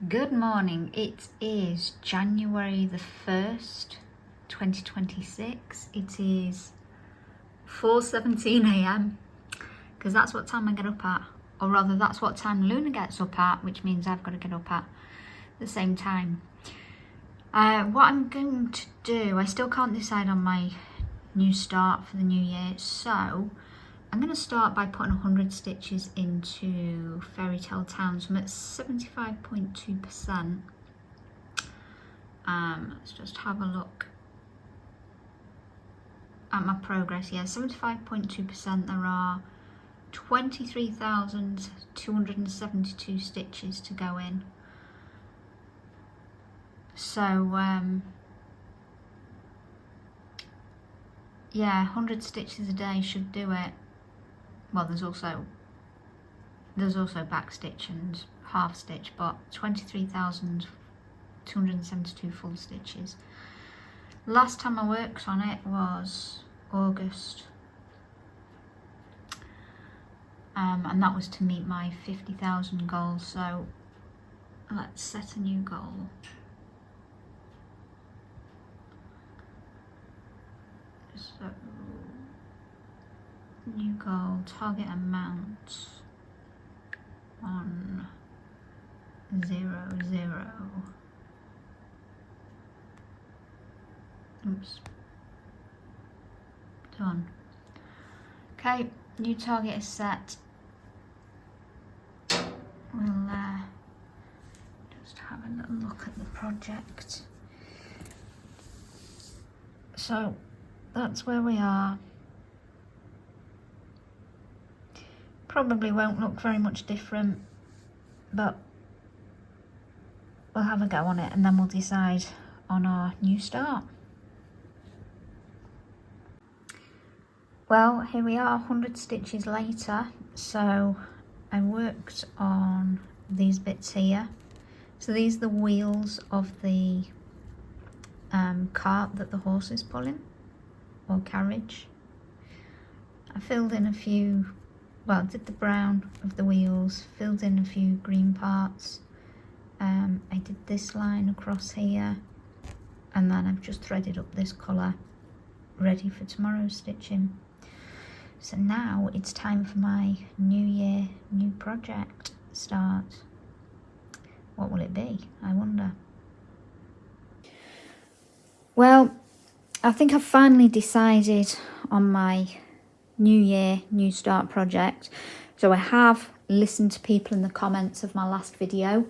Good morning. It is January the 1st, 2026. It is 4:17 a.m. because that's what time I get up at, or rather that's what time Luna gets up at, which means I've got to get up at the same time. What I'm going to do, I still can't decide on my new start for the new year, so I'm going to start by putting 100 stitches into Fairytale Town. So I'm at 75.2%. Let's just have a look at my progress. Yeah, 75.2%. There are 23,272 stitches to go in. So, yeah, 100 stitches a day should do it. Well, there's also back stitch and half stitch, but 23,272 full stitches. Last time I worked on it was August, and that was to meet my 50,000 goal. So let's set a new goal. So new goal, target amount on 0, 0. Oops. Done. Okay, new target is set. We'll just have a little look at the project. So that's where we are. Probably won't look very much different, but we'll have a go on it and then we'll decide on our new start. Well, here we are, 100 stitches later. So I worked on these bits here. So these are the wheels of the cart that the horse is pulling, or carriage. I filled in a few, well, did the brown of the wheels, filled in a few green parts. I did this line across here, and then I've just threaded up this colour, ready for tomorrow's stitching. So now it's time for my new year, new project start. What will it be, I wonder? Well, I think I've finally decided on my new year, new start project. So I have listened to people in the comments of my last video.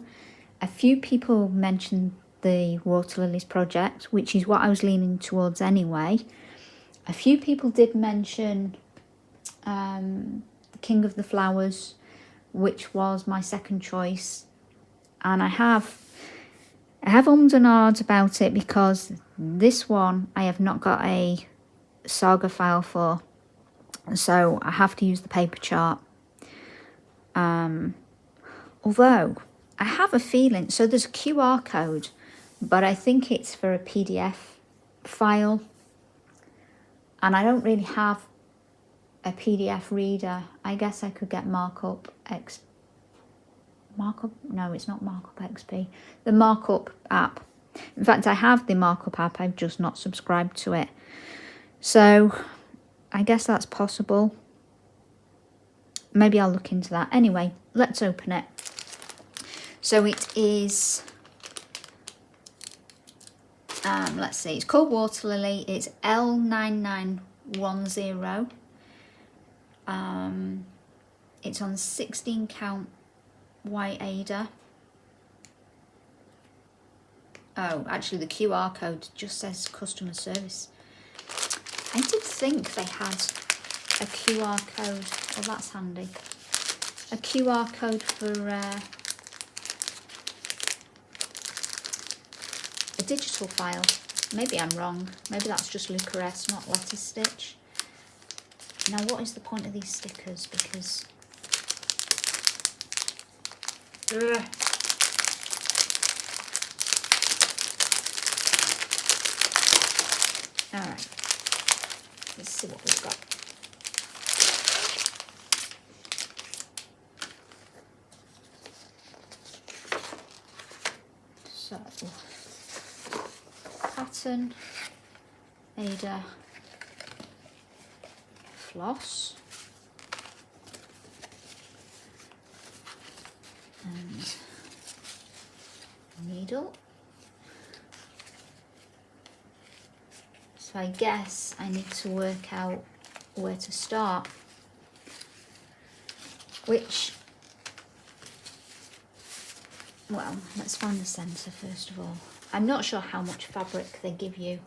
A few people mentioned the Water Lilies project, which is what I was leaning towards anyway. A few people did mention the King of the Flowers, which was my second choice. And I have ummed and ahed about it because this one I have not got a saga file for. So I have to use the paper chart. Although I have a feeling, so there's a QR code, but I think it's for a PDF file. And I don't really have a PDF reader. I guess I could get Markup, no, it's not Markup XP. The Markup app. In fact, I have the Markup app, I've just not subscribed to it. So I guess that's possible. Maybe I'll look into that. Anyway, let's open it. So it is, let's see, it's called Water Lily. It's L9910. It's on 16 count white Ada. Oh, actually the QR code just says customer service. I did think they had a QR code. Well, that's handy. A QR code for a digital file. Maybe I'm wrong. Maybe that's just Luca-S, not lettuce stitch. Now, what is the point of these stickers? Because all right. Let's see what we've got. So, pattern, Ada, floss, and needle. So I guess I need to work out where to start, which, well, let's find the centre first of all. I'm not sure how much fabric they give you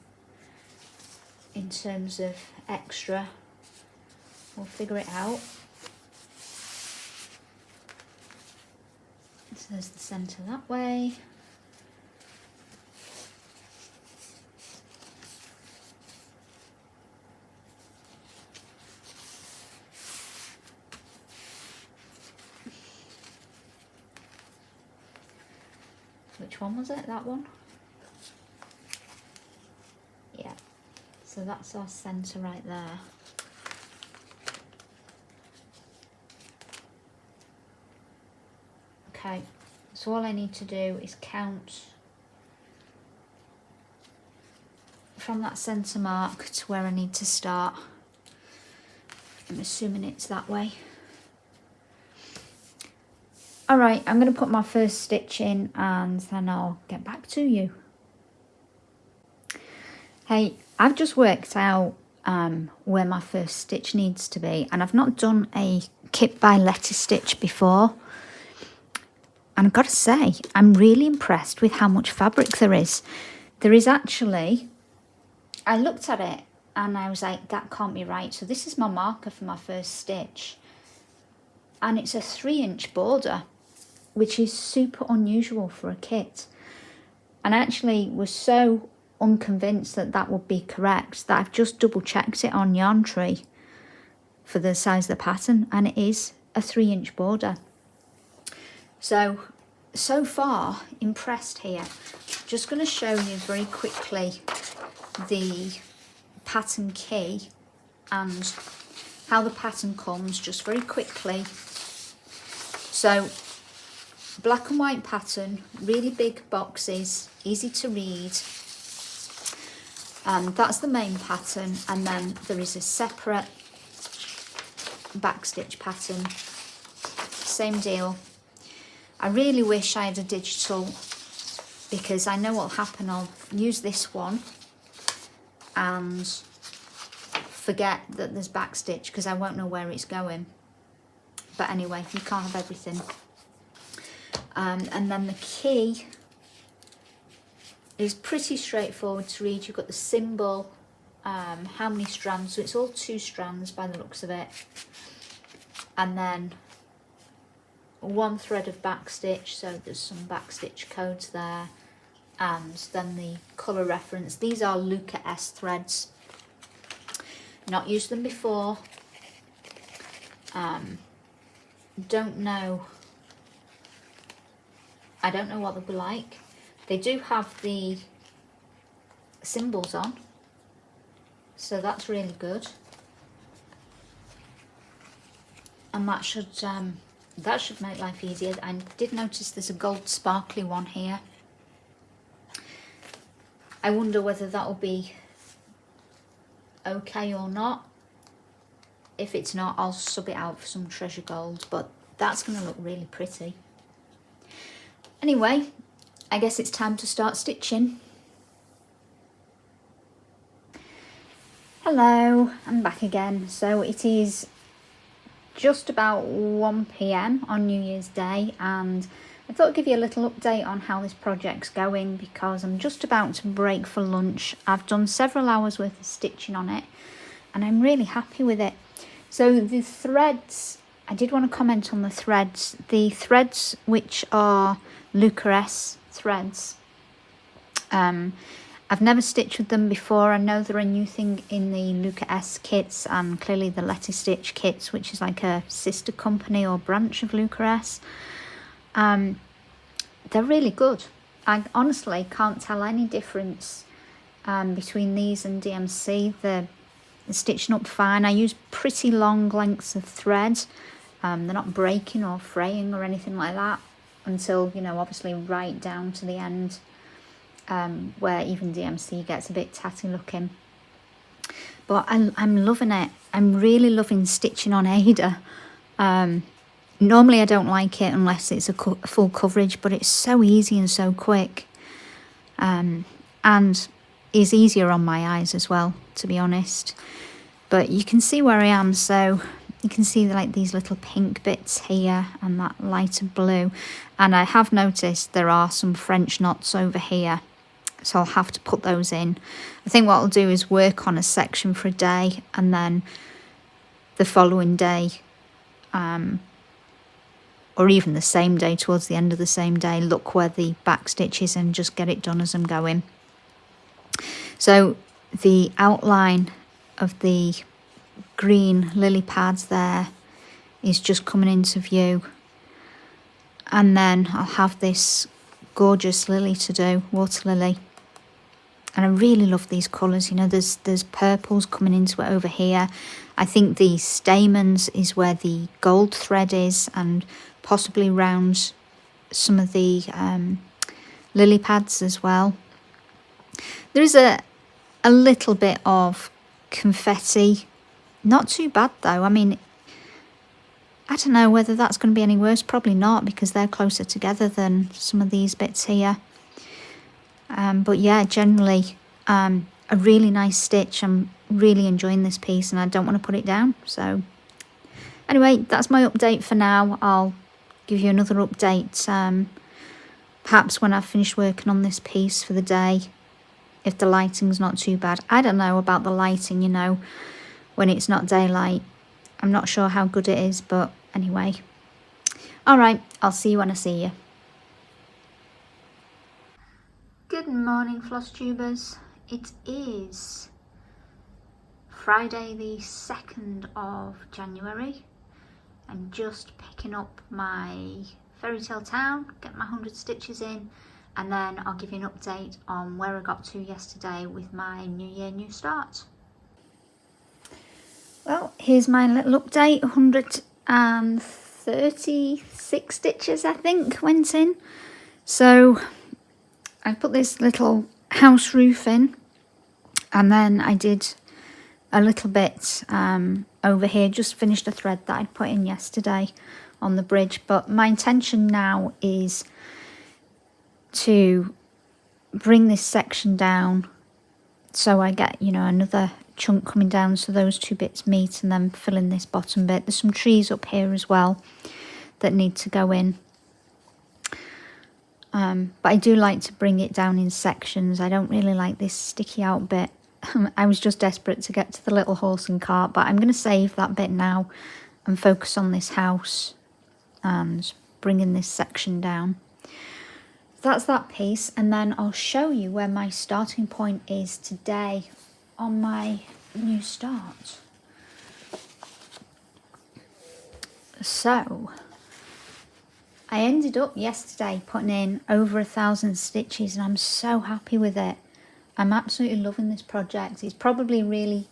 in terms of extra. We'll figure it out. So there's the centre that way. Which one was it? That one? Yeah. So that's our centre right there. Okay, so all I need to do is count from that centre mark to where I need to start. I'm assuming it's that way. Alright, I'm going to put my first stitch in and then I'll get back to you. Hey, I've just worked out where my first stitch needs to be, and I've not done a kit by lettuce stitch before. And I've got to say, I'm really impressed with how much fabric there is. There is actually, I looked at it and I was like, that can't be right. So this is my marker for my first stitch. And it's a 3-inch border, which is super unusual for a kit. And I actually was so unconvinced that that would be correct that I've just double checked it on Yarn Tree for the size of the pattern, and it is a 3-inch border. So far impressed here. Just going to show you very quickly the pattern key and how the pattern comes, just very quickly. So black and white pattern, really big boxes, easy to read. That's the main pattern, and then there is a separate backstitch pattern. Same deal. I really wish I had a digital, because I know what'll happen. I'll use this one and forget that there's backstitch because I won't know where it's going. But anyway, you can't have everything. And then the key is pretty straightforward to read. You've got the symbol, how many strands, so it's all 2 strands by the looks of it, and then 1 thread of backstitch, so there's some backstitch codes there, and then the colour reference. These are Luca-S threads, not used them before, don't know, I don't know what they'll be like. They do have the symbols on, so that's really good, and that should make life easier. I did notice there's a gold sparkly one here. I wonder whether that will be okay or not. If it's not, I'll sub it out for some treasure gold, but that's going to look really pretty. Anyway, I guess it's time to start stitching. Hello, I'm back again. So it is just about 1 PM on New Year's Day, and I thought I'd give you a little update on how this project's going, because I'm just about to break for lunch. I've done several hours worth of stitching on it and I'm really happy with it. So the threads, I did want to comment on the threads. The threads which are Luca-S threads, I've never stitched with them before. I know they're a new thing in the Luca-S kits and clearly the Letty Stitch kits, which is like a sister company or branch of Luca-S. They're really good. I honestly can't tell any difference between these and DMC. They're stitching up fine. I use pretty long lengths of thread. They're not breaking or fraying or anything like that until, you know, obviously right down to the end. where even DMC gets a bit tatty looking. But I'm loving it. I'm really loving stitching on Ada. Normally I don't like it unless it's a full coverage, but it's so easy and so quick. And is easier on my eyes as well, to be honest. But you can see where I am, so you can see like these little pink bits here and that lighter blue. And I have noticed there are some French knots over here, so I'll have to put those in. I think what I'll do is work on a section for a day, and then the following day, or even the same day, towards the end of the same day, look where the back stitch is and just get it done as I'm going. So the outline of the green lily pads there is just coming into view, and then I'll have this gorgeous lily to do, water lily. And I really love these colours, you know, there's purples coming into it over here. I think the stamens is where the gold thread is, and possibly round some of the lily pads as well. There is a little bit of confetti, not too bad though. I mean, I don't know whether that's going to be any worse, probably not, because they're closer together than some of these bits here. But yeah, generally a really nice stitch. I'm really enjoying this piece and I don't want to put it down. So anyway, that's my update for now. I'll give you another update perhaps when I've finished working on this piece for the day, if the lighting's not too bad. I don't know about the lighting, you know, when it's not daylight. I'm not sure how good it is, but anyway. Alright, I'll see you when I see you. Good morning, Flosstubers. It is Friday the 2nd of January. I'm just picking up my Fairytale Town, get my 100 stitches in, and then I'll give you an update on where I got to yesterday with my New Year, New Start. Well, here's my little update. 136 stitches, I think, went in. So I put this little house roof in, and then I did a little bit over here, just finished a thread that I'd put in yesterday on the bridge. But my intention now is to bring this section down so I get, you know, another chunk coming down, so those two bits meet, and then fill in this bottom bit. There's some trees up here as well that need to go in. But I do like to bring it down in sections. I don't really like this sticky out bit. I was just desperate to get to the little horse and cart, but I'm going to save that bit now and focus on this house and bringing this section down. That's that piece, and then I'll show you where my starting point is today on my new start. So I ended up yesterday putting in over 1,000 stitches, and I'm so happy with it. I'm absolutely loving this project. It's probably really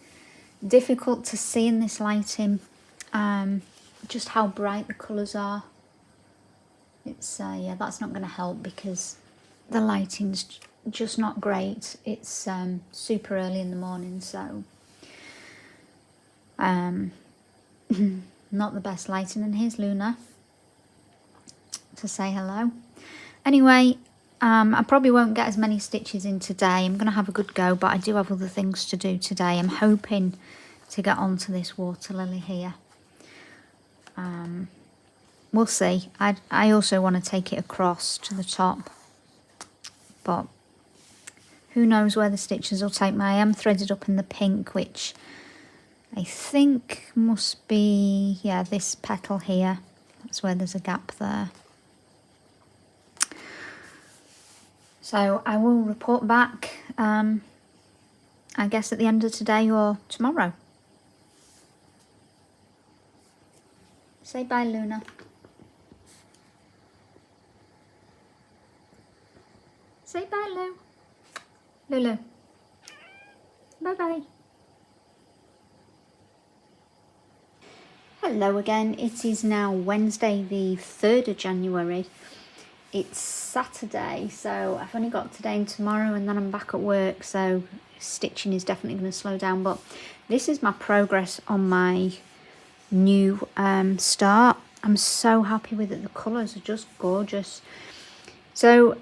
difficult to see in this lighting, just how bright the colours are. It's yeah, that's not going to help because the lighting's just not great. It's super early in the morning, so not the best lighting. And here's Luna to say hello. Anyway, I probably won't get as many stitches in today. I'm going to have a good go, but I do have other things to do today. I'm hoping to get onto this water lily here. We'll see. I also want to take it across to the top, but who knows where the stitches will take me. I am threaded up in the pink, which I think must be, yeah, this petal here. That's where there's a gap there. So I will report back, I guess at the end of today or tomorrow. Say bye, Luna. Say bye, Lou. Lulu. Bye-bye. Hello again. It is now Wednesday the 3rd of January. it's Saturday, so I've only got today and tomorrow, and then I'm back at work, so stitching is definitely going to slow down. But this is my progress on my new start. I'm so happy with it. The colours are just gorgeous. So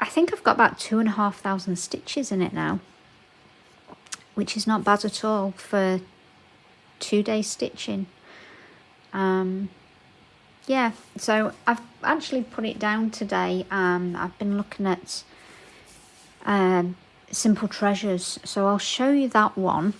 I think I've got about 2,500 stitches in it now, which is not bad at all for 2 days stitching. Yeah, so I've actually put it down today. I've been looking at Simple Treasures, so I'll show you that one.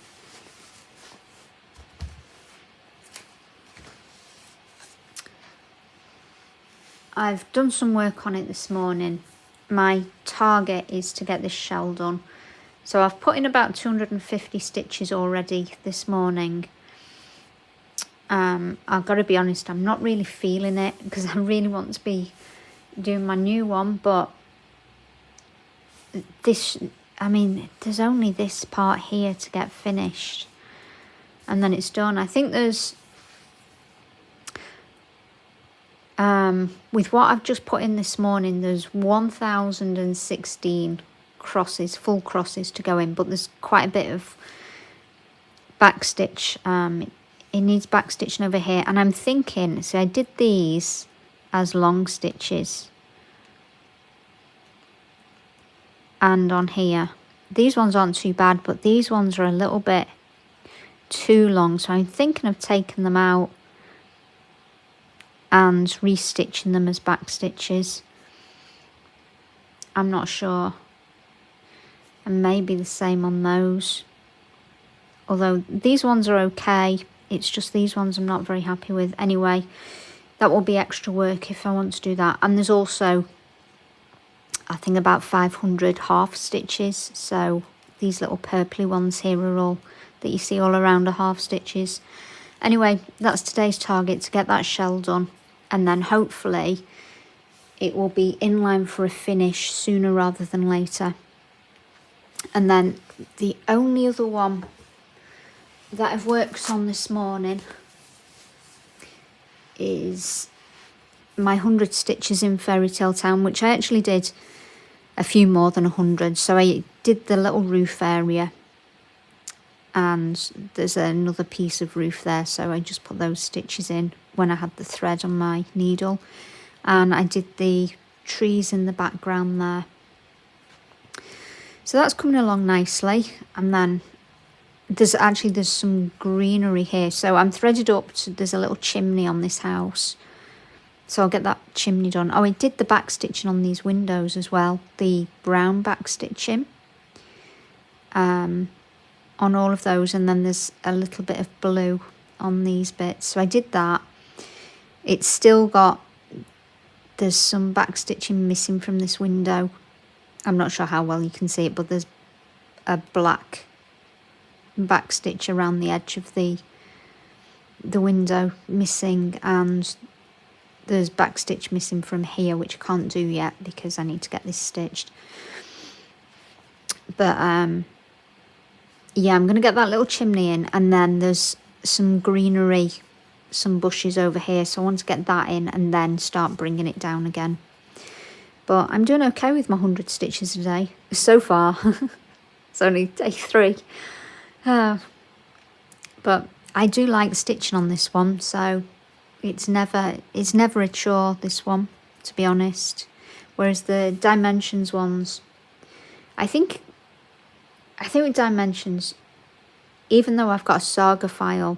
I've done some work on it this morning. My target is to get this shell done. So I've put in about 250 stitches already this morning. I've got to be honest, I'm not really feeling it because I really want to be doing my new one, but this, I mean, there's only this part here to get finished and then it's done. I think there's with what I've just put in this morning, there's 1,016 crosses, full crosses to go in, but there's quite a bit of backstitch. It needs backstitching over here, and I'm thinking, so I did these as long stitches, and on here these ones aren't too bad, but these ones are a little bit too long, so I'm thinking of taking them out and restitching them as back stitches. I'm not sure, and maybe the same on those, although these ones are okay. It's just these ones I'm not very happy with. Anyway, that will be extra work if I want to do that. And there's also, I think, about 500 half stitches. So these little purpley ones here are all that you see all around are half stitches. Anyway, that's today's target, to get that shell done. And then hopefully it will be in line for a finish sooner rather than later. And then the only other one that I've worked on this morning is my 100 stitches in Fairytale Town, which I actually did a few more than 100. So I did the little roof area, and there's another piece of roof there, so I just put those stitches in when I had the thread on my needle, and I did the trees in the background there. So that's coming along nicely. And then there's some greenery here, so I'm threaded up to, there's a little chimney on this house, so I'll get that chimney done. Oh, I did the back stitching on these windows as well, the brown back stitching on all of those, and then there's a little bit of blue on these bits, so I did that. It's still got, there's some back stitching missing from this window. I'm not sure how well you can see it, but there's a black back stitch around the edge of the window missing, and there's back stitch missing from here, which I can't do yet because I need to get this stitched. But yeah, I'm going to get that little chimney in, and then there's some greenery, some bushes over here, so I want to get that in and then start bringing it down again. But I'm doing okay with my 100 stitches a day so far. It's only day 3. But I do like stitching on this one, so it's never a chore, this one, to be honest. Whereas the Dimensions ones, I think with Dimensions, even though I've got a saga file,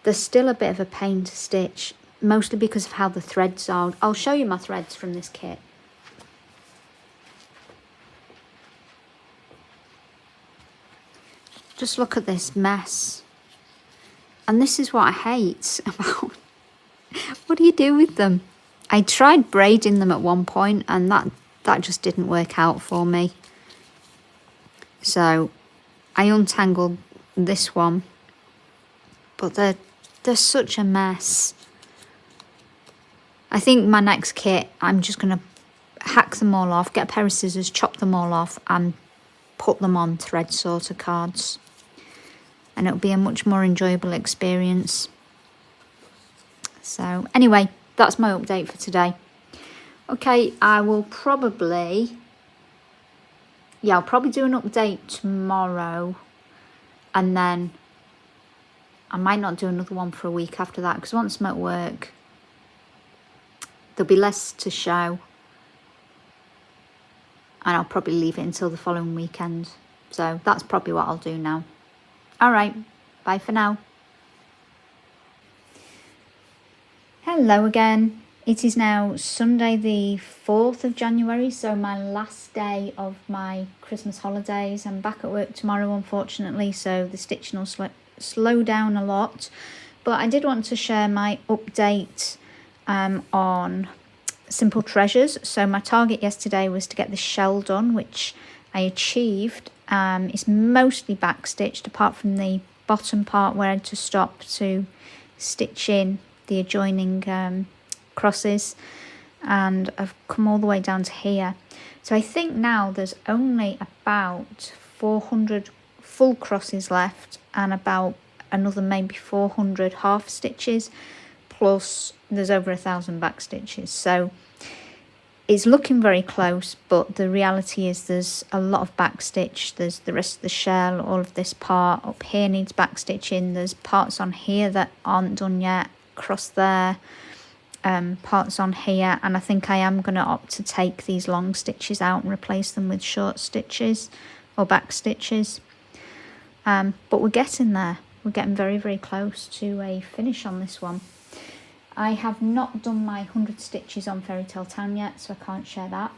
they're still a bit of a pain to stitch, mostly because of how the threads are. I'll show you my threads from this kit. Just look at this mess. And this is what I hate about, what do you do with them? I tried braiding them at one point, and that just didn't work out for me. So I untangled this one, but they're such a mess. I think my next kit, I'm just going to hack them all off, get a pair of scissors, chop them all off, and put them on thread sorter cards. And it'll be a much more enjoyable experience. So anyway, that's my update for today. Okay, I will probably, I'll probably do an update tomorrow, and then I might not do another one for a week after that, because once I'm at work, there'll be less to show, and I'll probably leave it until the following weekend. So that's probably what I'll do now. All right, bye for now. Hello again. It is now Sunday the 4th of January, so my last day of my Christmas holidays. I'm back at work tomorrow, unfortunately, so the stitching will slow down a lot. But I did want to share my update on Simple Treasures. So my target yesterday was to get the shell done, which I achieved. It's mostly backstitched, apart from the bottom part where I had to stop to stitch in the adjoining crosses, and I've come all the way down to here. So I think now there's only about 400 full crosses left, and about another maybe 400 half stitches, plus there's over 1,000 back stitches. So it's looking very close, but the reality is there's a lot of back stitch. There's the rest of the shell, all of this part up here needs back stitching. There's parts on here that aren't done yet, across there, parts on here, and I think I am going to opt to take these long stitches out and replace them with short stitches or back stitches. But we're getting there. We're getting very, very close to a finish on this one. I have not done my 100 stitches on Fairytale Town yet, so I can't share that.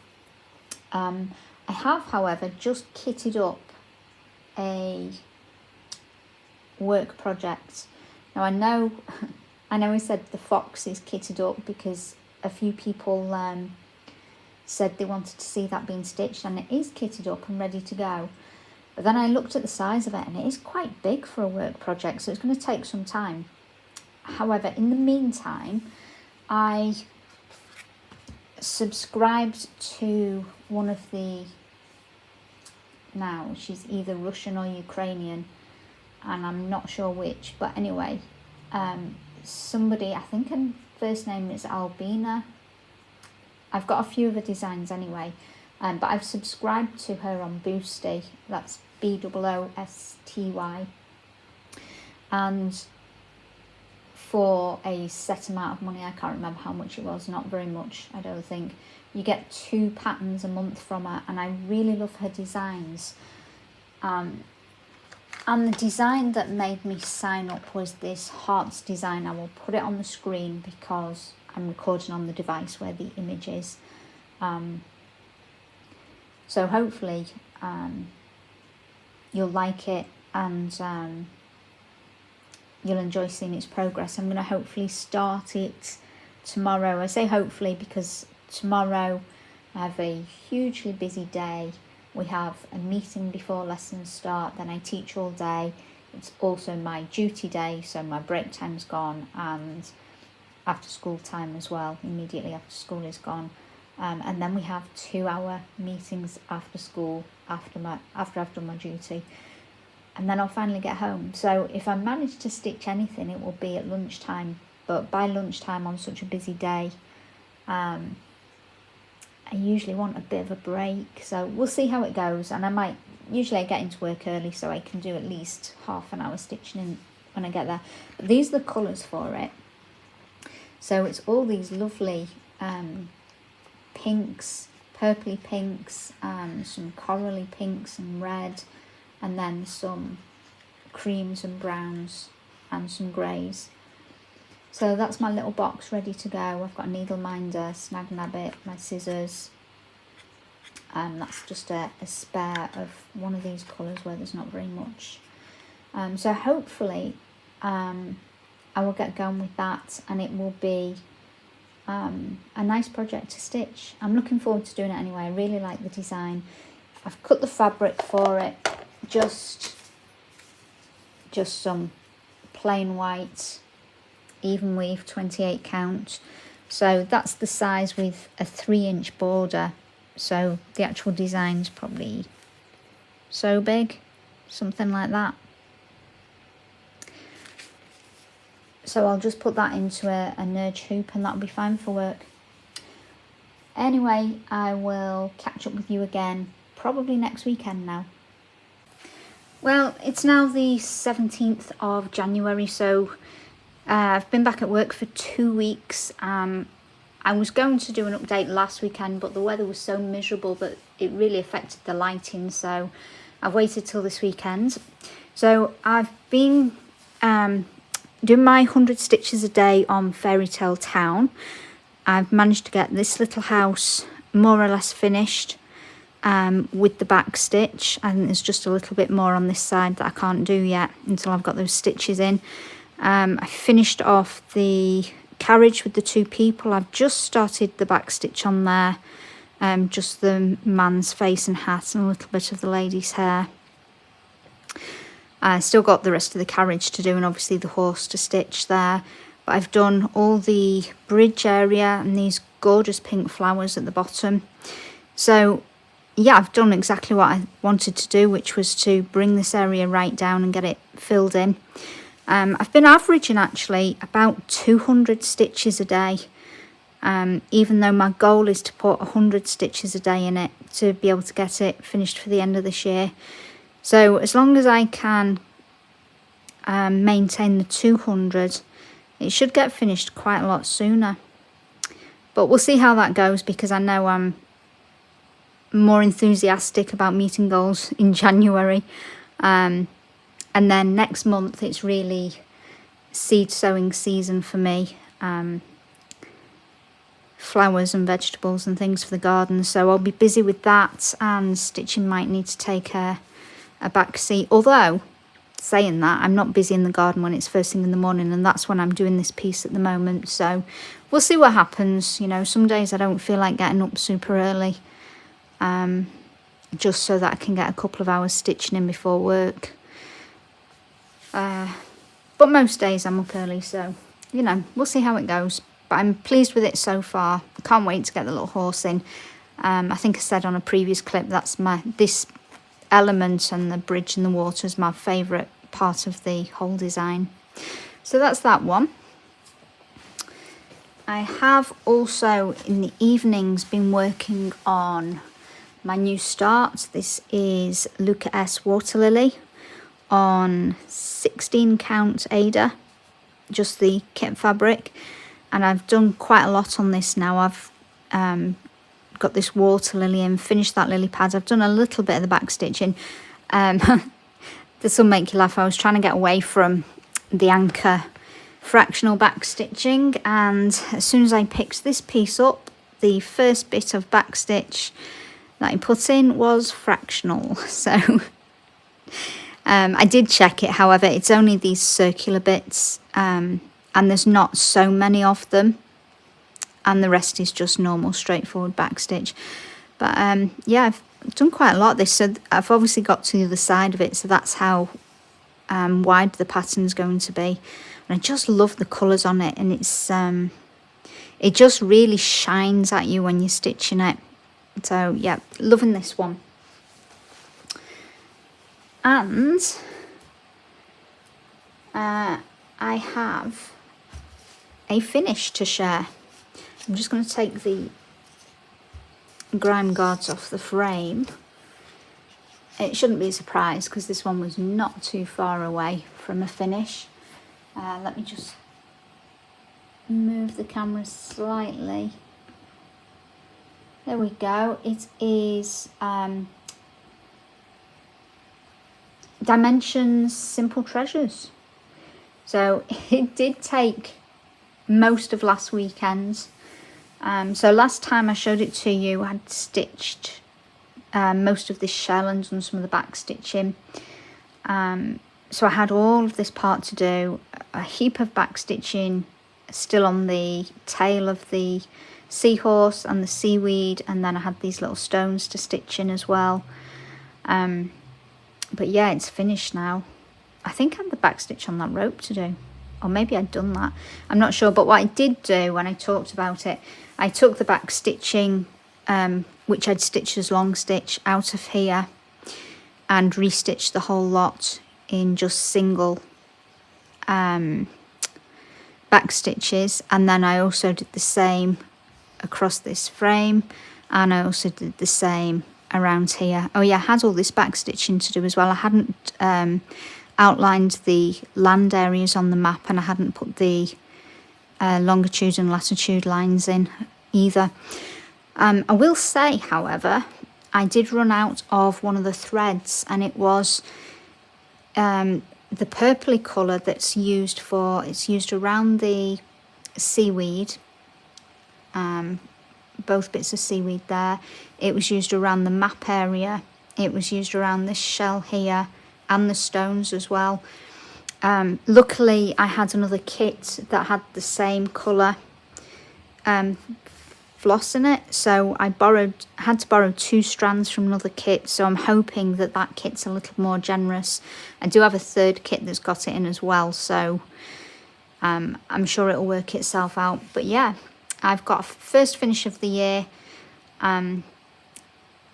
I have, however, just kitted up a work project. Now I know I said the fox is kitted up because a few people said they wanted to see that being stitched, and it is kitted up and ready to go. But then I looked at the size of it, and it is quite big for a work project, so it's going to take some time. However, in the meantime, I subscribed to one of the, now she's either Russian or Ukrainian, and I'm not sure which, but anyway, somebody, I think her first name is Albina. I've got a few of her designs anyway, but I've subscribed to her on Boosty. That's BOOSTY, and for a set amount of money, I can't remember how much it was, not very much, I don't think, you get 2 patterns a month from her, and I really love her designs. And the design that made me sign up was this hearts design. I will put it on the screen because I'm recording on the device where the image is. So hopefully you'll like it, and you'll enjoy seeing its progress. I'm going to hopefully start it tomorrow. I say hopefully because tomorrow I have a hugely busy day. We have a meeting before lessons start, then I teach all day. It's also my duty day, so my break time's gone, and after school time as well, immediately after school is gone. And then we have 2-hour meetings after school, after I've done my duty. And then I'll finally get home. So if I manage to stitch anything, it will be at lunchtime. But by lunchtime on such a busy day, I usually want a bit of a break. So we'll see how it goes. And usually I get into work early, so I can do at least half an hour stitching in when I get there. But these are the colours for it. So it's all these lovely pinks, purpley pinks, some corally pinks and red, and then some creams and browns and some greys. So that's my little box ready to go. I've got a needle minder, snag nabbit, my scissors. That's just a spare of one of these colours where there's not very much. So hopefully I will get going with that, and it will be a nice project to stitch. I'm looking forward to doing it anyway. I really like the design. I've cut the fabric for it, just some plain white even weave 28 count. So that's the size with a 3-inch border. So the actual design's probably so big, something like that. So I'll just put that into a nudge hoop, and that'll be fine for work. Anyway, I will catch up with you again probably next weekend now. Well, it's now the 17th of January, so I've been back at work for 2 weeks. I was going to do an update last weekend, but the weather was so miserable that it really affected the lighting, so I've waited till this weekend. So I've been doing my 100 stitches a day on Fairytale Town. I've managed to get this little house more or less finished with the back stitch. I think there's just a little bit more on this side that I can't do yet until I've got those stitches in. I finished off the carriage with the 2 people. I've just started the back stitch on there, just the man's face and hat and a little bit of the lady's hair. I still got the rest of the carriage to do, and obviously the horse to stitch there. But I've done all the bridge area and these gorgeous pink flowers at the bottom. So yeah, I've done exactly what I wanted to do, which was to bring this area right down and get it filled in. I've been averaging actually about 200 stitches a day, even though my goal is to put 100 stitches a day in it to be able to get it finished for the end of this year. So as long as I can maintain the 200, it should get finished quite a lot sooner. But we'll see how that goes, because I know I'm more enthusiastic about meeting goals in January. And then next month it's really seed sowing season for me. Flowers and vegetables and things for the garden. So I'll be busy with that, and stitching might need to take a back seat. Although, saying that, I'm not busy in the garden when it's first thing in the morning, and that's when I'm doing this piece at the moment. So we'll see what happens. You know, some days I don't feel like getting up super early, just so that I can get a couple of hours stitching in before work. But most days I'm up early, so, you know, we'll see how it goes. But I'm pleased with it so far. I can't wait to get the little horse in. I think I said on a previous clip, this element and the bridge in the water is my favourite part of the whole design. So that's that one. I have also in the evenings been working on my new start. This is Luca-S Water Lily on 16 count Ada, just the kit fabric, and I've done quite a lot on this now. I've got this water lily and finished that lily pad. I've done a little bit of the back stitching. This will make you laugh. I was trying to get away from the anchor fractional back stitching, and as soon as I picked this piece up, the first bit of back stitch that I put in was fractional. So I did check it, however it's only these circular bits, and there's not so many of them, and the rest is just normal straightforward back stitch. But yeah, I've done quite a lot of this. So I've obviously got to the other side of it, so that's how wide the pattern's going to be. And I just love the colours on it, and it's it just really shines at you when you're stitching it. So yeah, loving this one. And I have a finish to share. I'm just going to take the grime guards off the frame. It shouldn't be a surprise because this one was not too far away from a finish. Let me just move the camera slightly. There we go. It is Dimensions Simple Treasures. So it did take most of last weekend. So last time I showed it to you, I had stitched most of this shell and done some of the back stitching. So I had all of this part to do, a heap of back stitching still on the tail of the seahorse and the seaweed, and then I had these little stones to stitch in as well. But yeah, it's finished now. I think I had the back stitch on that rope to do, or maybe I'd done that, I'm not sure. But what I did do when I talked about it, I took the back stitching, which I'd stitched as long stitch, out of here and restitched the whole lot in just single back stitches, and then I also did the same across this frame, and I also did the same around here. Oh yeah, I had all this back stitching to do as well. I hadn't outlined the land areas on the map, and I hadn't put the longitude and latitude lines in either. I will say, however, I did run out of one of the threads, and it was the purpley colour that's used for, it's used around the seaweed, both bits of seaweed there. It was used around the map area, it was used around this shell here, and the stones as well. Luckily I had another kit that had the same colour floss in it, so I had to borrow 2 strands from another kit, so I'm hoping that that kit's a little more generous. I do have a third kit that's got it in as well, so I'm sure it'll work itself out. But yeah, I've got a first finish of the year.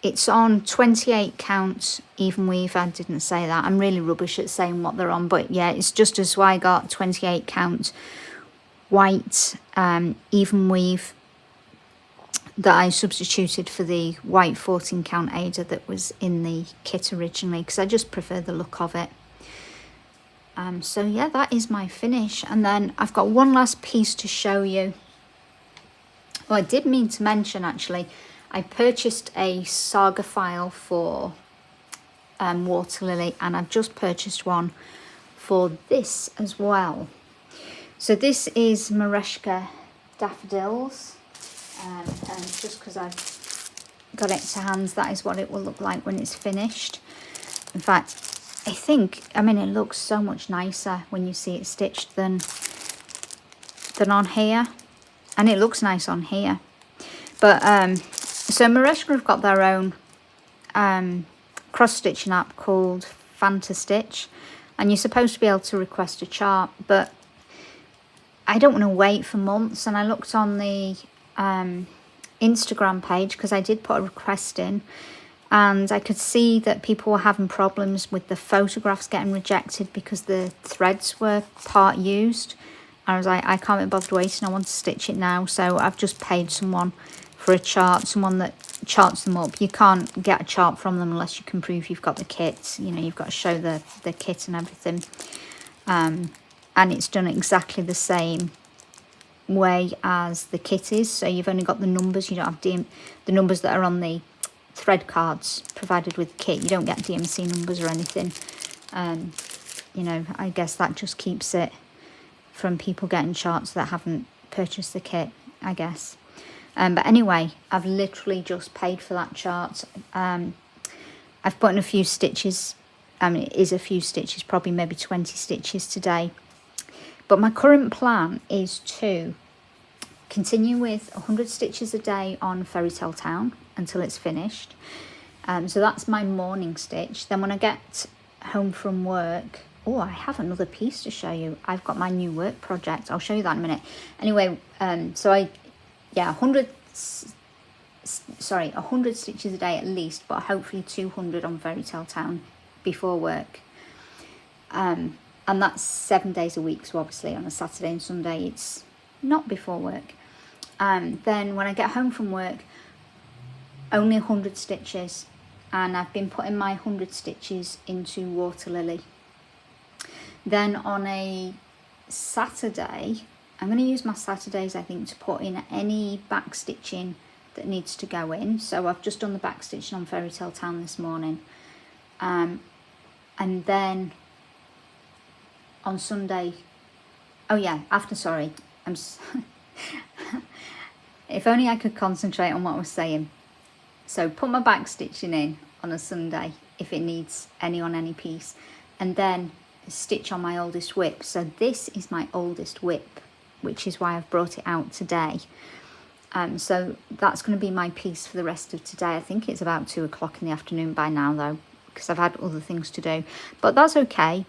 It's on 28 count even weave. I didn't say that, I'm really rubbish at saying what they're on, but yeah, it's just as why I got 28 count white even weave that I substituted for the white 14 count Ada that was in the kit originally, because I just prefer the look of it. So yeah, that is my finish. And then I've got one last piece to show you. Well, I did mean to mention, actually, I purchased a saga file for Water Lily, and I've just purchased one for this as well. So this is Merejka Daffodils. And just because I've got it to hand, that is what it will look like when it's finished. In fact, I mean, it looks so much nicer when you see it stitched than on here, and it looks nice on here. But so Merejka have got their own cross stitching app called Fantastitch, and you're supposed to be able to request a chart, but I don't want to wait for months. And I looked on the Instagram page, because I did put a request in, and I could see that people were having problems with the photographs getting rejected because the threads were part used. I was like, I can't be bothered waiting, I want to stitch it now. So I've just paid someone for a chart, someone that charts them up. You can't get a chart from them unless you can prove you've got the kit. You know, you've got to show the kit and everything. And it's done exactly the same way as the kit is, so you've only got the numbers. You don't have the numbers that are on the thread cards provided with the kit. You don't get DMC numbers or anything. You know, I guess that just keeps it from people getting charts that haven't purchased the kit, I guess. But anyway, I've literally just paid for that chart. I've put in a few stitches. I mean, it is a few stitches, probably maybe 20 stitches today. But my current plan is to continue with 100 stitches a day on Fairytale Town until it's finished. So that's my morning stitch. Then when I get home from work, oh, I have another piece to show you. I've got my new work project. I'll show you that in a minute. Anyway, so 100 stitches a day at least, but hopefully 200 on Fairytale Town before work. And that's 7 days a week, so obviously on a Saturday and Sunday it's not before work. Then when I get home from work, only 100 stitches, and I've been putting my 100 stitches into Water Lily. Then on a Saturday, I'm going to use my Saturdays, I think, to put in any back stitching that needs to go in. So I've just done the back stitching on Fairytale Town this morning, and then on Sunday, if only I could concentrate on what I was saying. So put my back stitching in on a Sunday if it needs any on any piece, and then stitch on my oldest whip. So this is my oldest whip, which is why I've brought it out today. So that's going to be my piece for the rest of today. I think it's about 2 o'clock in the afternoon by now though, because I've had other things to do, but that's okay.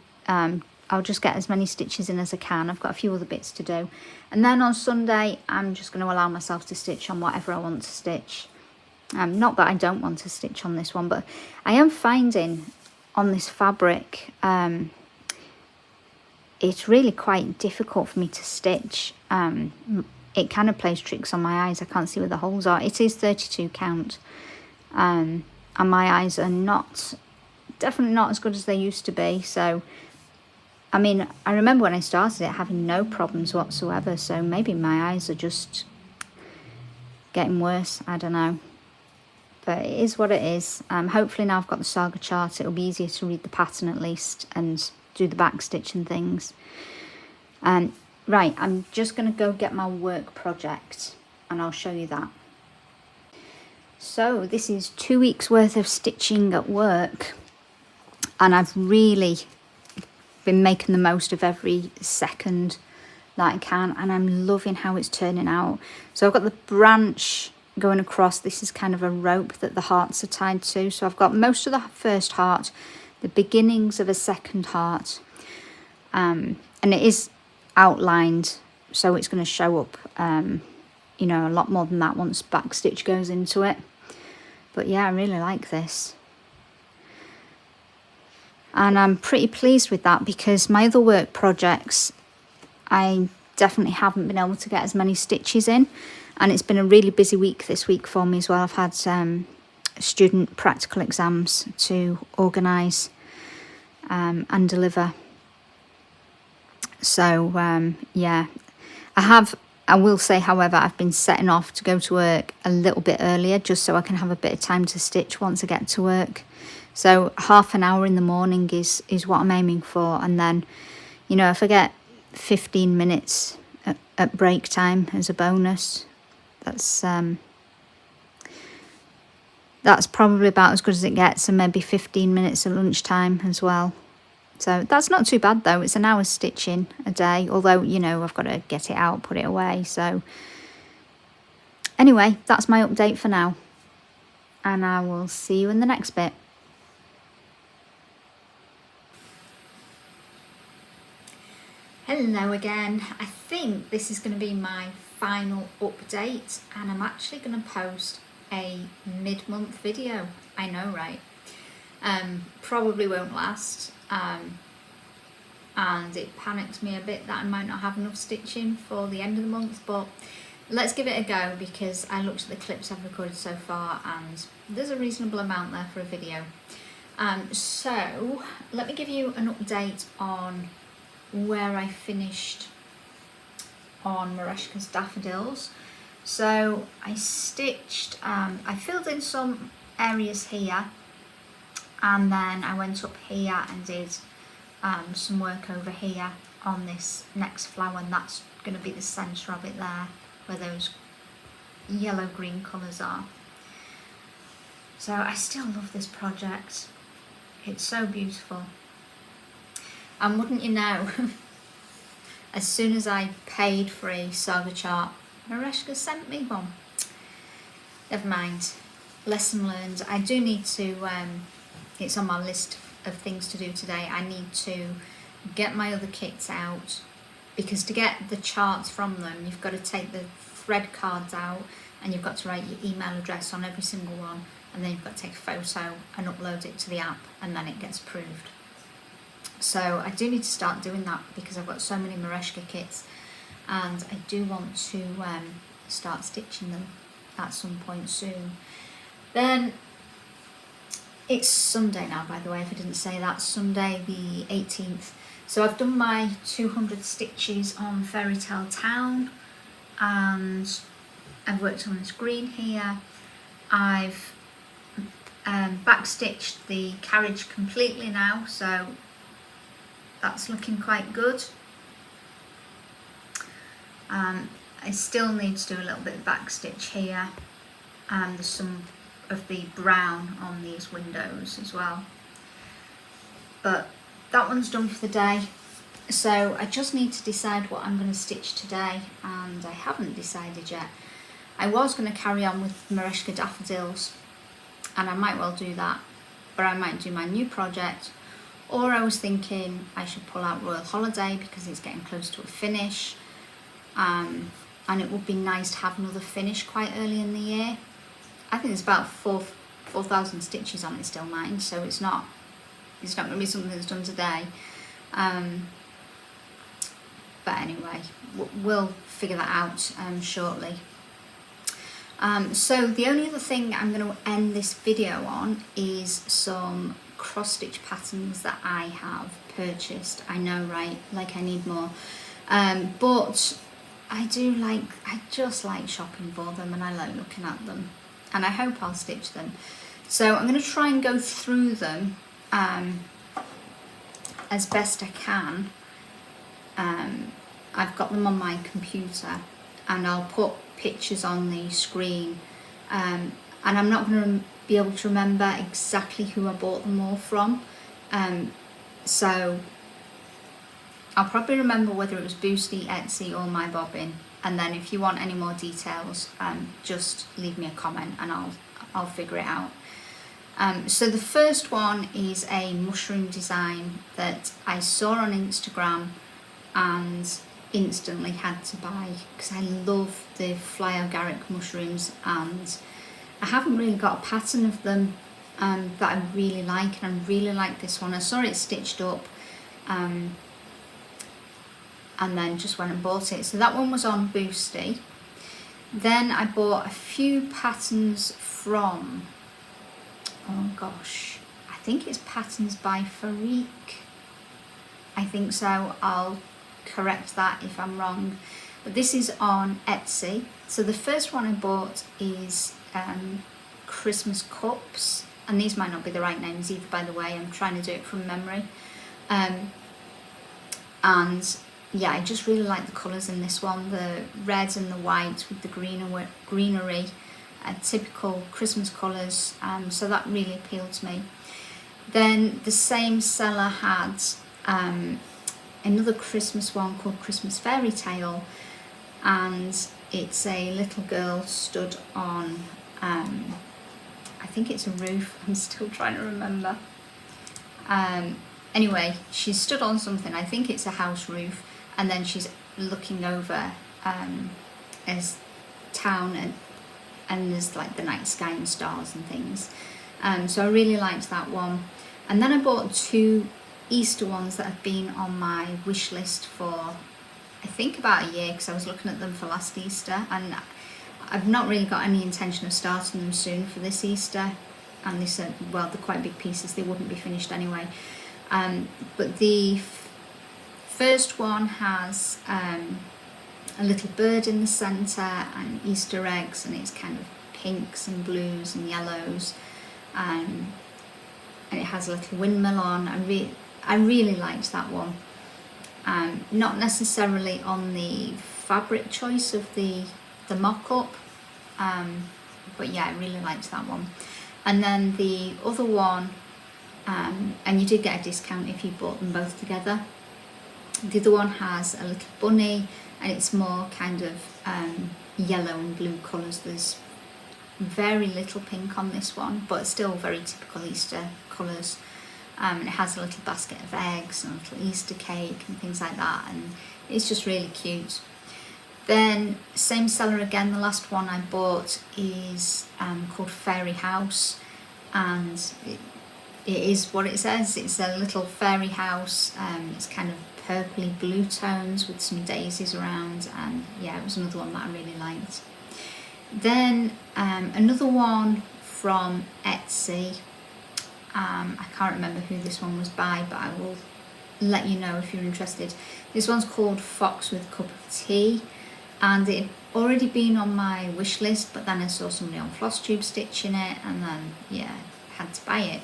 I'll just get as many stitches in as I can. I've got a few other bits to do. And then on Sunday, I'm just going to allow myself to stitch on whatever I want to stitch. Not that I don't want to stitch on this one, but I am finding on this fabric, it's really quite difficult for me to stitch. it kind of plays tricks on my eyes. I can't see where the holes are. It is 32 count, and my eyes are definitely not as good as they used to be. So I mean, I remember when I started it having no problems whatsoever, so maybe my eyes are just getting worse, I don't know. But it is what it is. Hopefully now I've got the saga chart, it'll be easier to read the pattern at least and do the back stitch and things. Right, I'm just going to go get my work project and I'll show you that. So this is 2 weeks worth of stitching at work, and I've really been making the most of every second that I can, and I'm loving how it's turning out. So I've got the branch going across. This is kind of a rope that the hearts are tied to. So I've got most of the first heart, the beginnings of a second heart, and it is outlined, so it's going to show up you know, a lot more than that once back stitch goes into it. But yeah, I really like this, and I'm pretty pleased with that, because my other work projects I definitely haven't been able to get as many stitches in, and it's been a really busy week this week for me as well. I've had student practical exams to organise and deliver. So yeah, I will say, however, I've been setting off to go to work a little bit earlier just so I can have a bit of time to stitch once I get to work. So half an hour in the morning is what I'm aiming for, and then, you know, if I get 15 minutes at break time as a bonus, that's probably about as good as it gets, and maybe 15 minutes at lunchtime as well. So that's not too bad though. It's an hour's stitching a day, although, you know, I've got to get it out, put it away. So anyway, that's my update for now, and I will see you in the next bit. Hello again. I think this is going to be my final update, and I'm actually going to post a mid-month video. I know, right? Probably won't last, and it panics me a bit that I might not have enough stitching for the end of the month, but let's give it a go, because I looked at the clips I've recorded so far and there's a reasonable amount there for a video. So let me give you an update on where I finished on Merejka's Daffodils. So I stitched, I filled in some areas here, and then I went up here and did some work over here on this next flower, and that's going to be the centre of it there, where those yellow green colours are. So I still love this project. It's so beautiful. And wouldn't you know, as soon as I paid for a saga chart, Merejka sent me one. Never mind, lesson learned. I do need to, it's on my list of things to do today. I need to get my other kits out, because to get the charts from them, you've got to take the thread cards out, and you've got to write your email address on every single one, and then you've got to take a photo and upload it to the app, and then it gets approved. So I do need to start doing that, because I've got so many Merejka kits, and I do want to start stitching them at some point soon. Then it's Sunday now, by the way, if I didn't say that, Sunday the 18th. So I've done my 200 stitches on Fairytale Town, and I've worked on this green here. I've backstitched the carriage completely now, so that's looking quite good. I still need to do a little bit of backstitch here, and there's some of the brown on these windows as well, but that one's done for the day. So I just need to decide what I'm going to stitch today, and I haven't decided yet. I was going to carry on with Merejka Daffodils, and I might well do that, but I might do my new project, or I was thinking I should pull out Royal Holiday because it's getting close to a finish, and it would be nice to have another finish quite early in the year. I think there's about 4,000 stitches on it still, mind, so it's not going to be something that's done today. But anyway, we'll figure that out shortly. So the only other thing I'm going to end this video on is some cross stitch patterns that I have purchased. I know, right? Like I need more. But I just like shopping for them, and I like looking at them, and I hope I'll stitch them. So I'm going to try and go through them as best I can. I've got them on my computer, and I'll put pictures on the screen, and I'm not going to be able to remember exactly who I bought them all from, so I'll probably remember whether it was Boosty, Etsy or My Bobbin, and then if you want any more details, just leave me a comment and I'll figure it out. So the first one is a mushroom design that I saw on Instagram and instantly had to buy because I love the fly agaric mushrooms, and I haven't really got a pattern of them that I really like, and I really like this one. I saw it stitched up and then just went and bought it. So that one was on Boosty. Then I bought a few patterns from, oh gosh, I think it's Patterns by Fairytale. I think so. I'll correct that if I'm wrong. But this is on Etsy. So the first one I bought is Christmas Cups. And these might not be the right names either, by the way. I'm trying to do it from memory. And yeah, I just really like the colours in this one. The red and the white with the greenery. Typical Christmas colours, so that really appealed to me. Then the same seller had another Christmas one called Christmas Fairytale, and it's a little girl stood on, I think it's a roof, I'm still trying to remember. Anyway, she's stood on something, I think it's a house roof, and then she's looking over as town, and there's like the night sky and stars and things. So I really liked that one. And then I bought two Easter ones that have been on my wish list for I think about a year, because I was looking at them for last Easter, and I've not really got any intention of starting them soon for this Easter. And they said, well, they're quite big pieces, they wouldn't be finished anyway. But the first one has a little bird in the centre and Easter eggs, and it's kind of pinks and blues and yellows, and it has a little windmill on. I really liked that one. Not necessarily on the fabric choice of the mock-up, but yeah, I really liked that one. And then the other one, and you did get a discount if you bought them both together. The other one has a little bunny, and it's more kind of yellow and blue colours. There's very little pink on this one, but still very typical Easter colours. And it has a little basket of eggs and a little Easter cake and things like that, and it's just really cute. Then same seller again, the last one I bought is called Fairy House, and it is what it says. It's a little fairy house. It's kind of purpley blue tones with some daisies around, and yeah, it was another one that I really liked. Then another one from Etsy. I can't remember who this one was by, but I will let you know if you're interested. This one's called Fox with Cup of Tea, and it had already been on my wish list, but then I saw somebody on Flosstube stitching it, and then yeah, had to buy it.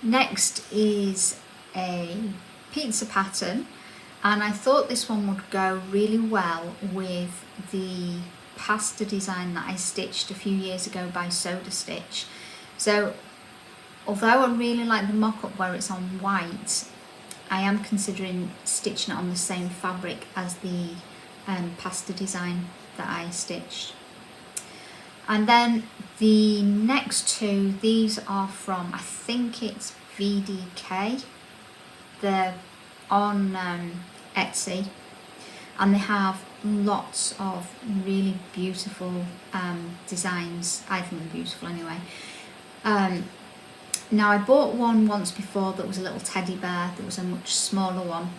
Next is a pizza pattern, and I thought this one would go really well with the pasta design that I stitched a few years ago by Soda Stitch. So although I really like the mock-up where it's on white, I am considering stitching it on the same fabric as the pasta design that I stitched. And then the next two, these are from, I think it's VDK. They're on Etsy, and they have lots of really beautiful designs. I think they're beautiful anyway. Now I bought one once before that was a little teddy bear. There was a much smaller one,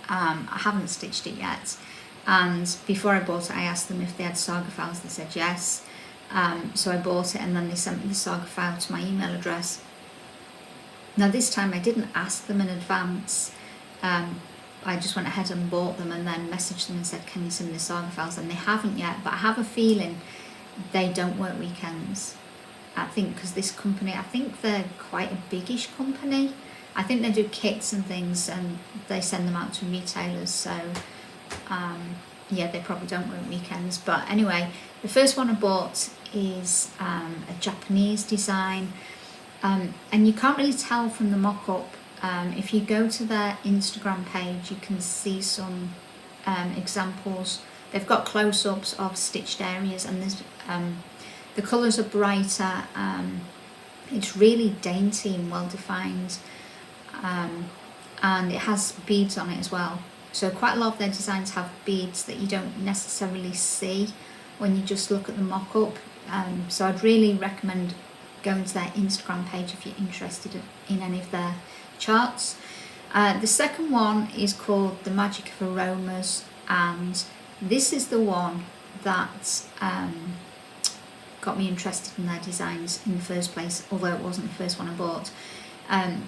I haven't stitched it yet, and before I bought it I asked them if they had saga files. They said yes, so I bought it, and then they sent me the saga file to my email address. Now this time I didn't ask them in advance, I just went ahead and bought them and then messaged them and said, can you send me the saga files? And they haven't yet, but I have a feeling they don't work weekends. I think because this company, I think they're quite a biggish company. I think they do kits and things and they send them out to retailers, so yeah, they probably don't work weekends. But anyway, the first one I bought is a Japanese design, and you can't really tell from the mock-up. If you go to their Instagram page, you can see some examples. They've got close-ups of stitched areas, and there's the colours are brighter. It's really dainty and well defined, and it has beads on it as well. So quite a lot of their designs have beads that you don't necessarily see when you just look at the mock-up. So I'd really recommend going to their Instagram page if you're interested in any of their charts. The second one is called The Magic of Aromas, and this is the one that got me interested in their designs in the first place, although it wasn't the first one I bought,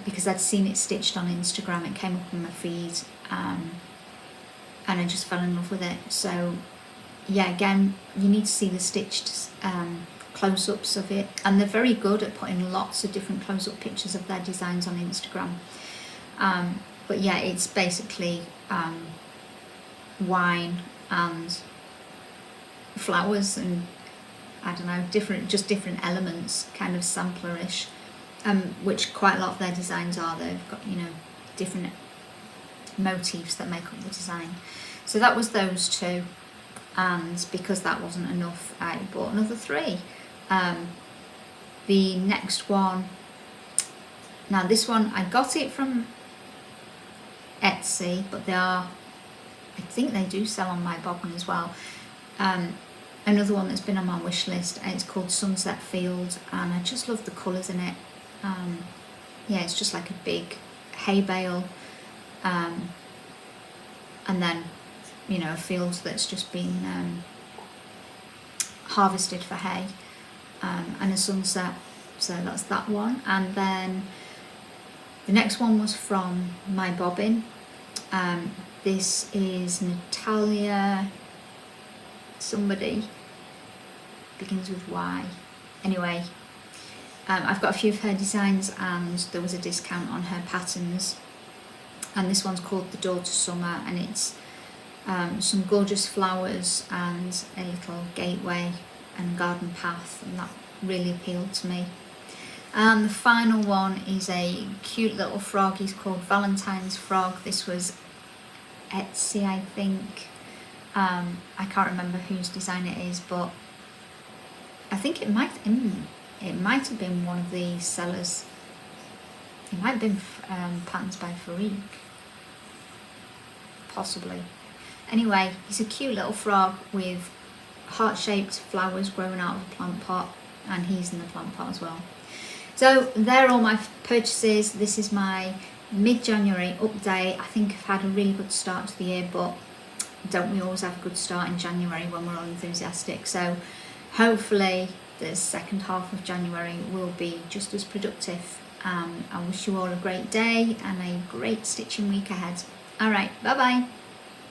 because I'd seen it stitched on Instagram. It came up in my feed, and I just fell in love with it. So yeah, again, you need to see the stitched close-ups of it, and they're very good at putting lots of different close-up pictures of their designs on Instagram. But yeah, it's basically wine and flowers and I don't know, different elements, kind of samplerish, which quite a lot of their designs are. They've got, you know, different motifs that make up the design. So that was those two, and because that wasn't enough, I bought another 3. The next one, now this one I got it from Etsy, but I think they do sell on my bobbin as well. Another one that's been on my wish list, and it's called Sunset Field, and I just love the colours in it. Yeah, it's just like a big hay bale, and then, you know, a field that's just been harvested for hay, and a sunset. So that's that one. And then the next one was from my bobbin. This is Natalia somebody, begins with Y. Anyway, I've got a few of her designs, and there was a discount on her patterns, and this one's called The Door to Summer, and it's some gorgeous flowers and a little gateway and garden path, and that really appealed to me. And the final one is a cute little frog. He's called Valentine's Frog. This was Etsy, I think. I can't remember whose design it is, but I think it might have been one of the sellers. It might have been patterns by Fairytale, possibly. Anyway, he's a cute little frog with heart-shaped flowers growing out of a plant pot, and he's in the plant pot as well. So they're all my purchases. This is my mid-January update. I think I've had a really good start to the year, but don't we always have a good start in January when we're all enthusiastic? So hopefully the second half of January will be just as productive. I wish you all a great day and a great stitching week ahead. All right, bye bye.